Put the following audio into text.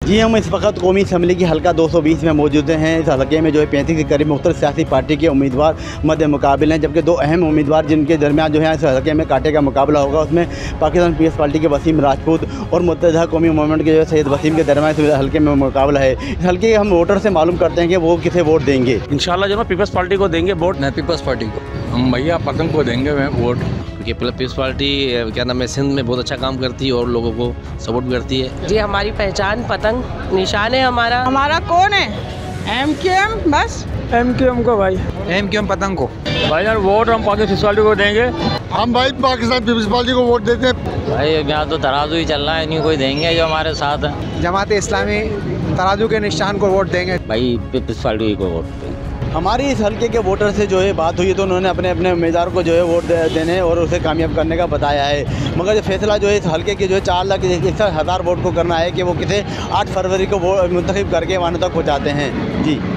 जी हम इस वक्त कौमी असम्बली की हल्का 220 में मौजूद हैं। इस हल्के में जो है 35 के करीब मुख्तलिफ सियासी पार्टी के उम्मीदवार मध्य मुकाबले हैं, जबकि दो अहम उम्मीदवार जिनके दरमियान जो है इस हल्के में कांटे का मुकाबला होगा। उसमें पाकिस्तान पीपल्स पार्टी के वसीम राजपूत और मुत्तहिदा कौमी मूवमेंट के जो है सैयद वसीम के दरमियान इस हल्के में मुकाबला है। इस हल्के हम वोटर से मालूम करते हैं कि वो किसे वोट देंगे। इंशाल्लाह जो है पीपल्स पार्टी को देंगे वोट। नहीं, पीपल्स पार्टी को हम भैया पतंग को देंगे वोट। पीपल्स पार्टी क्या नाम है, सिंध में बहुत अच्छा काम करती है और लोगों को सपोर्ट करती है। जी हमारी पहचान पतंग निशान है हमारा कौन है? MQM बस MQM को भाई, MQM पतंग को भाई यार वोट हम पाकिस्तान पीपल्स पार्टी को देंगे। हम भाई पाकिस्तान पीपल्स पार्टी को वोट देते हैं। भाई यहाँ तो तराजू ही चल रहा है, नहीं कोई देंगे जो हमारे साथ है। जमात इस्लामी तराजू के निशान को वोट देंगे। भाई पीपल्स पार्टी को वोट देंगे। हमारी इस हल्के के वोटर से जो है बात हुई तो उन्होंने अपने अपने उम्मीदवार को जो है वोट देने और उसे कामयाब करने का बताया है। मगर ये फैसला जो है इस हल्के के जो है 4,61,000 वोट को करना है कि वो किसे 8 फरवरी को मुंतखब करके वहाँ तक पहुँचाते हैं। जी।